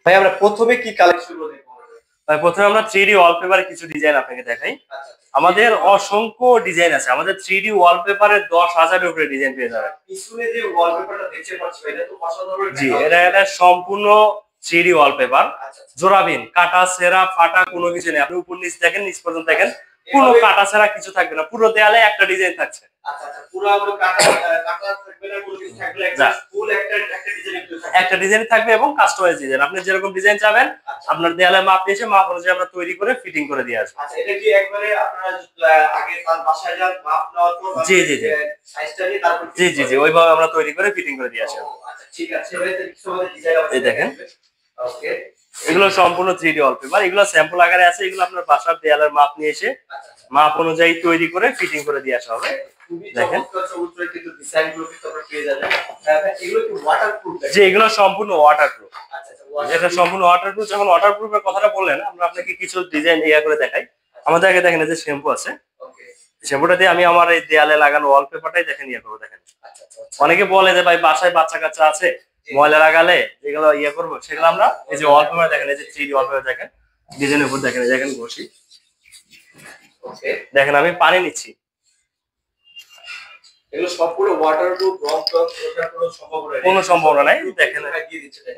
ভাই আমরা প্রথমে কি কালেকশন গুলো দেখবো? ভাই প্রথমে আমরা 3D ওয়ালপেপারে কিছু ডিজাইন আপনাকে দেখাই। আচ্ছা, আমাদের অসংখ্য ডিজাইন আছে। আমাদের 3D ওয়ালপেপারে 10,000 এর উপরে ডিজাইন পেয়ে যাবেন। পিছনে যে ওয়ালপেপারটা দেখতে পাচ্ছি এটা তো অসাধারণ। জি, এটা সম্পূর্ণ 3D ওয়ালপেপার। আচ্ছা, জোড়াবিন, কাটা ছেঁড়া ফাটা কোনো কিছু নেই। আপনি উপর নিচ দেখেন, নিচ পর্যন্ত দেখেন, কোনো কাটা ছেঁড়া কিছু থাকবে না। পুরো দেয়ালে একটা ডিজাইন থাকছে। আচ্ছা, পুরো কাটা কাটা থাকবে না, কোনো কিছু থাকবে না, ফুল একটা ডিজাইন থাকবে। একটা ডিজাইন থাকবে এবং কাস্টমাইজ ডিজাইন। আপনি যেরকম ডিজাইন চাবেন আপনার দেয়ালে মাপ নিয়ে এসে মাপ অনুযায়ী আমরা তৈরি করে ফিটিং করে দিয়ে আসবো। আচ্ছা, এটা কি একবারে আপনারা আগে তার বাসায় যান মাপ নেওয়ার পর জি সাইজটা নিয়ে তারপর জি ওইভাবে আমরা তৈরি করে ফিটিং করে দিয়ে আসবো। আচ্ছা, ঠিক আছে। এবারে কিছু আমাদের ডিজাইন আছে, এই দেখেন। ওকে, এগুলো সম্পূর্ণ 3D ওয়ালপেপার। এগুলো স্যাম্পল আকারে আছে। এগুলো আপনার বাসার দেয়ালের মাপ নিয়ে এসে মাপ অনুযায়ী তৈরি করে ফিটিং করে দিয়ে আসা হবে। দেখেন, কিন্তু ডিজাইনগুলো কিন্তু আপনারা পেয়ে যাবেন। এগুলো কি ওয়াটারপ্রুফ? জি, এগুলো সম্পূর্ণ ওয়াটারপ্রুফ। এটা সম্পূর্ণ ওয়াটারপ্রুফ। যখন ওয়াটারপ্রুফের কথাটা বললেন, আমরা আপনাকে কিছু ডিজাইন করে দেখাই। আমাদের আগে দেখেন এই যে শ্যাম্পু আছে। শ্যাম্পুটা দিয়ে আমি আমার এই দেয়ালে লাগানো ওয়ালপেপারটাই দেখেন করবো। দেখেন, অনেকে বলে যে ভাই বাসায় বাচ্চা কাচ্চা আছে, ময়লা লাগালে যেগুলো করবো, সেগুলো আমরা এই যে ওয়ালপেপার দেখেন, এই যে 3D ওয়ালপেপার দেখেন, ডিজাইনের উপর দেখেন, দেখেন ঘষি, দেখেন আমি পানি নিচ্ছি। এগুলো সবগুলো ওয়াটারপ্রুফ, রং টং ওঠার কোনো সম্ভাবনা নাই। দেখেন,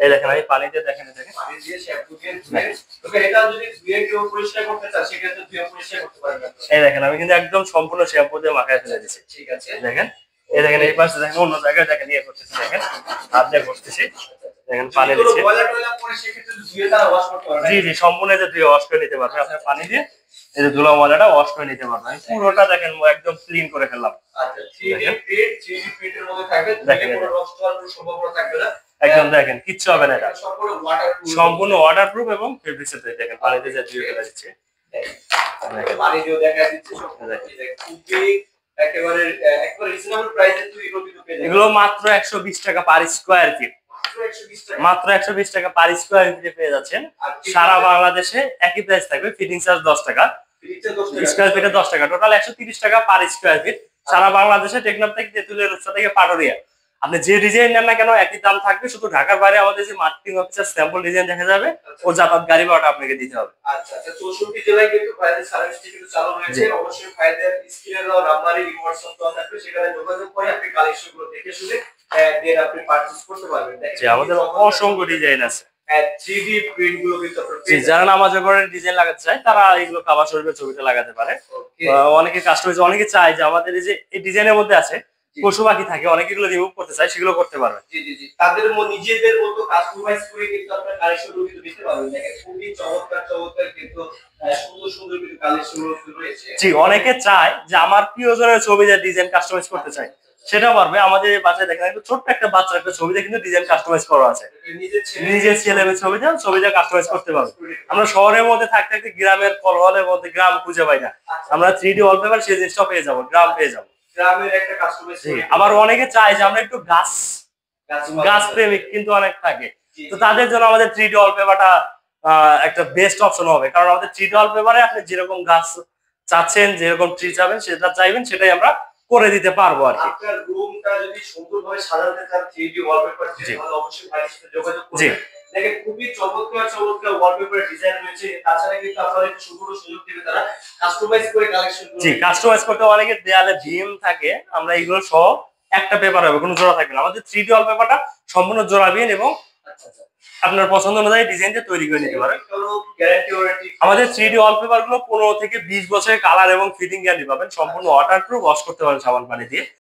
এই দেখেন আমি পানি দিয়ে দেখেন, পানি দিয়ে শ্যাম্পু দিয়ে ধুয়ে, তবে এটা যদি ধুয়ে কেউ পরিষ্কার করতে চায় সেক্ষেত্রে ধুয়ে পরিষ্কার করতে পারবেন। এই দেখেন আমি কিন্তু একদম সম্পূর্ণ শ্যাম্পু দিয়ে মাখায় ফেলে দিয়েছি। ঠিক আছে, দেখেন, এই দেখেন এই পাশে দেখেন, অন্য জায়গায় দেখেন করতেছি, দেখেন হাত দিয়ে করতেছি, দেখেন পানি দিচ্ছি। জি সম্পূর্ণ যে ধুয়ে ওয়াশ করে নিতে পারবেন। আপনার পানি দিয়ে এই যে ধুলা ময়লাটা ওয়াশ করে নিতে পারবেন। আমি পুরোটা দেখেন একদম ক্লিন করে ফেললাম। আচ্ছা, 3D প্রিন্টের মধ্যে থাকবে, দেখেন কোনো নষ্ট হওয়ার কোনো সম্ভাবনা থাকবে না। একদম দেখেন কিচ্ছু হবে না। এটা সম্পূর্ণ ওয়াটারপ্রুফ এবং ফেব্রিক্সের তৈরি। দেখেন পানিতে যে ধুয়ে ফেলে দিচ্ছি, পানি দিয়ে দেখা দিচ্ছে খুবই একেবারে রিজনেবল প্রাইসে তুই এগুলো মাত্র 120 টাকা পার স্কয়ার ফিট। মাত্র 120 টাকা পার স্কয়ার ফিটে পেয়ে যাচ্ছেন। সারা বাংলাদেশে একই প্রাইস থাকবে। ফিটিং চার্জ 10 টাকা, স্কয়ার ফিটে 10 টাকা, টোটাল 130 টাকা পার স্কয়ার ফিট। সারা বাংলাদেশে টেকনাফ থেকে তেতুলিয়া রূপসা থেকে পাটুরিয়া আপনি যে ডিজাইন নেন না কেন একই দাম থাকবে। শুধু ঢাকার বাইরে আমাদের যে মার্কেটিং অফিসার স্যাম্পল ডিজাইন দেখা যাবে, ও যাতায়াত গাড়ি ভাড়াটা আপনাকে দিতে হবে। আচ্ছা, 64 জেলায় কিন্তু ভাইদের সার্ভিসটি কিন্তু চালু রয়েছে। অবশ্যই ভাইদের স্ক্রিনে দেওয়া নাম্বারে হোয়াটসঅ্যাপ দেওয়া থাকবে, সেখানে যোগাযোগ করে আপনি কালেকশনগুলো দেখে শুনে দেন আপনি পারচেজ করতে পারবেন। জি, আমাদের অসংখ্য ডিজাইন আছে। 3D প্রিন্ট গুলো কিন্তু আপনারা যারা নামাজ পড়ার ডিজাইন লাগাতে চায় তারা এগুলো কাবা শরীফের ছবিটা লাগাতে পারে। অনেকে কাস্টমাইজ, অনেকে চায় যে আমাদের এই যে এই ডিজাইনের মধ্যে আছে পশু পাখি থাকে, অনেকে এগুলো রিমুভ করতে চায়, সেগুলো করতে পারবে। জি তাদের নিজেদের মতো কাস্টমাইজ করে কিন্তু আপনারা কালেকশনগুলো কিন্তু দিতে পারবেন। দেখেন খুবই চমৎকার কিন্তু সুন্দর কিন্তু কালেকশনগুলো রয়েছে। জি, অনেকে চায় যে আমার প্রিয়জনের ছবি দিয়ে ডিজাইন কাস্টমাইজ করতে চায়, সেটা পারবে। আমাদের বাসায় দেখেন একটু ছোট্ট একটা বাচ্চার একটা ছবিতে কিন্তু ডিজাইন কাস্টমাইজ করা আছে। নিজের ছেলের ছবিটা কাস্টমাইজ করতে পারবে। আমরা শহরের মধ্যে থাকতে থাকতে গ্রামের কলহলের মধ্যে গ্রাম খুঁজে পাই না। আমরা 3D ওয়ালপেপার সেই জিনিসটা পেয়ে যাবো, গ্রাম পেয়ে যাবো। গ্রামের একটা কাস্টমাইজ। আবার অনেকে চায় যে আমরা একটু গাছ প্রেমিক কিন্তু অনেক থাকে, তো তাদের জন্য আমাদের 3D ওয়ালপেপারটা একটা বেস্ট অপশন হবে। কারণ আমাদের 3D ওয়ালপেপারে আপনি যেরকম গাছ চাচ্ছেন, যেরকম ট্রি চাবেন, সেটা চাইবেন, সেটাই আমরা করে দিতে পারবো আর কি। আপনার রুমটা যদি সুন্দরভাবে সাজাতে চান 3D ওয়ালপেপার দিয়ে, তাহলে অবশ্যই ভাইয়ের সাথে যোগাযোগ করবেন। দেখেন খুবই চমৎকার ওয়ালপেপার ডিজাইন রয়েছে। তাছাড়া কিন্তু আপনাদের সুযোগ দিবে তারা কাস্টমাইজ করে কালেকশন। জি, কাস্টমাইজ করতে অনেকে দেয়ালে ভীম থাকে, আমরা এগুলো সহ একটা পেপার হবে, কোনো জোড়া থাকবে না। আমাদের 3D ওয়ালপেপারটা সম্পূর্ণ জোড়াবিহীন এবং আপনার পছন্দ অনুযায়ী ডিজাইন দিয়ে তৈরি করে নিতে পারেন। আমাদের 3D ওয়ালপেপার গুলো 15 থেকে 20 বছরের কালার এবং ফিটিং গ্যারান্টি পাবেন। সম্পূর্ণ ওয়াটারপ্রুফ, ওয়াশ করতে পারেন সাবান পানি দিয়ে।